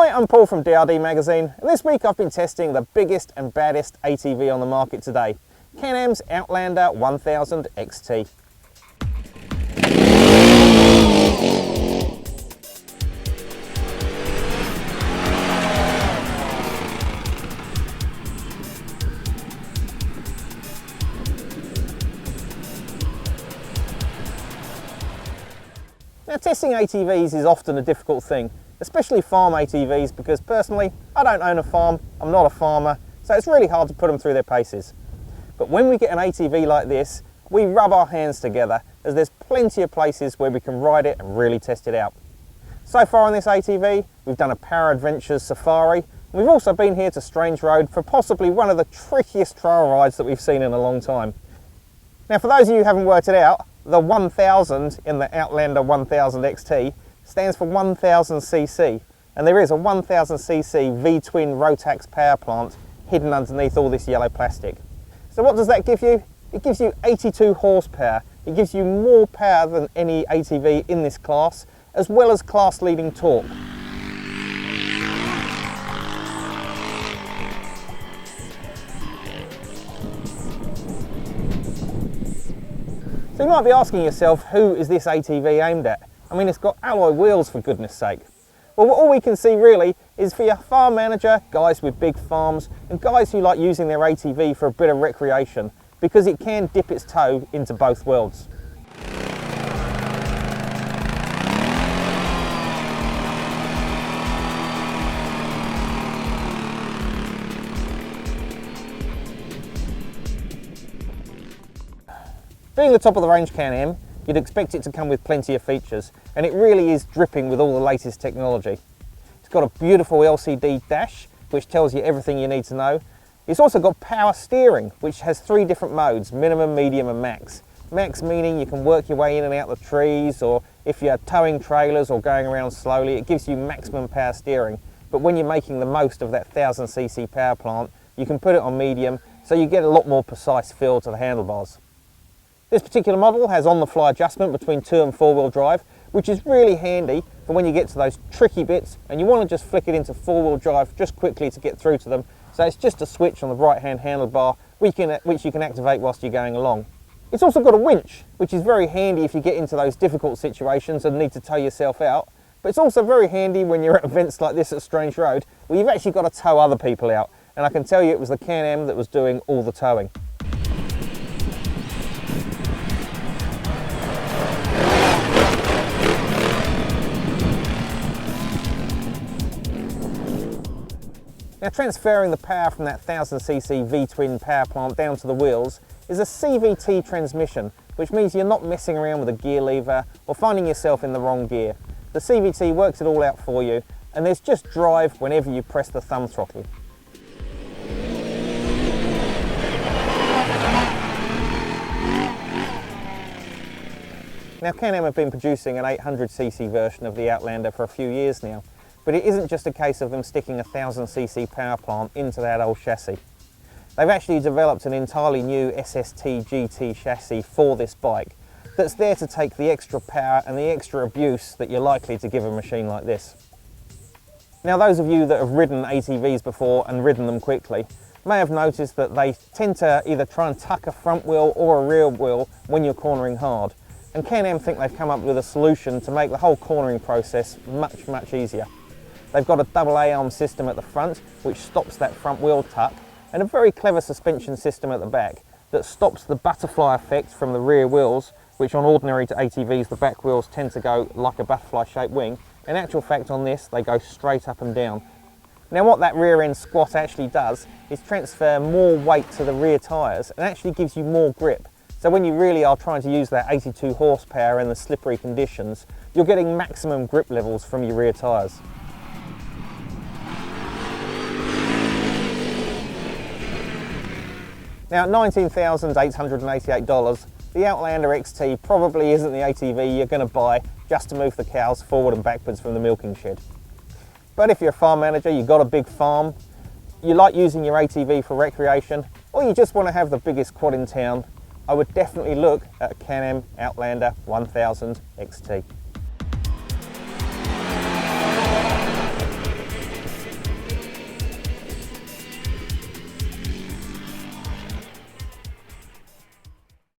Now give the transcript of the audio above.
Hi, I'm Paul from DRD Magazine, and this week I've been testing the biggest and baddest ATV on the market today, Can-Am's Outlander 1000 XT. Now, testing ATVs is often a difficult thing, especially farm ATVs, because personally I don't own a farm, I'm not a farmer, so it's really hard to put them through their paces. But when we get an ATV like this, we rub our hands together, as there's plenty of places where we can ride it and really test it out. So far on this ATV, we've done a Power Adventures safari, and we've also been here to Strange Road for possibly one of the trickiest trail rides that we've seen in a long time. Now, for those of you who haven't worked it out, the 1000 in the Outlander 1000 XT stands for 1000cc, and there is a 1000cc V-twin Rotax power plant hidden underneath all this yellow plastic. So what does that give you? It gives you 82 horsepower. It gives you more power than any ATV in this class, as well as class-leading torque. So you might be asking yourself, who is this ATV aimed at? I mean, it's got alloy wheels, for goodness sake. Well, all we can see really is for your farm manager, guys with big farms, and guys who like using their ATV for a bit of recreation, because it can dip its toe into both worlds. Being the top of the range Can-Am, you'd expect it to come with plenty of features, and it really is dripping with all the latest technology. It's got a beautiful LCD dash, which tells you everything you need to know. It's also got power steering, which has 3 different modes: minimum, medium and max. Max meaning you can work your way in and out the trees, or if you're towing trailers or going around slowly, it gives you maximum power steering. But when you're making the most of that 1000cc power plant, you can put it on medium, so you get a lot more precise feel to the handlebars. This particular model has on-the-fly adjustment between 2- and 4-wheel drive, which is really handy for when you get to those tricky bits and you want to just flick it into 4-wheel drive just quickly to get through to them. So it's just a switch on the right-hand handlebar which you can activate whilst you're going along. It's also got a winch, which is very handy if you get into those difficult situations and need to tow yourself out. But it's also very handy when you're at events like this at Strange Road, where you've actually got to tow other people out. And I can tell you it was the Can-Am that was doing all the towing. Now, transferring the power from that 1000cc V-twin power plant down to the wheels is a CVT transmission, which means you're not messing around with a gear lever or finding yourself in the wrong gear. The CVT works it all out for you, and there's just drive whenever you press the thumb throttle. Now, Can-Am have been producing an 800cc version of the Outlander for a few years now, but it isn't just a case of them sticking a 1000cc power plant into that old chassis. They've actually developed an entirely new SST GT chassis for this bike that's there to take the extra power and the extra abuse that you're likely to give a machine like this. Now, those of you that have ridden ATVs before and ridden them quickly may have noticed that they tend to either try and tuck a front wheel or a rear wheel when you're cornering hard. And Can-Am think they've come up with a solution to make the whole cornering process much easier. They've got a double A-arm system at the front, which stops that front wheel tuck, and a very clever suspension system at the back that stops the butterfly effect from the rear wheels, which on ordinary ATVs the back wheels tend to go like a butterfly shaped wing. In actual fact on this they go straight up and down. Now, what that rear end squat actually does is transfer more weight to the rear tyres and actually gives you more grip. So when you really are trying to use that 82 horsepower in the slippery conditions, you're getting maximum grip levels from your rear tyres. Now, at $19,888, the Outlander XT probably isn't the ATV you're going to buy just to move the cows forward and backwards from the milking shed. But if you're a farm manager, you've got a big farm, you like using your ATV for recreation, or you just want to have the biggest quad in town, I would definitely look at Can-Am Outlander 1000 XT.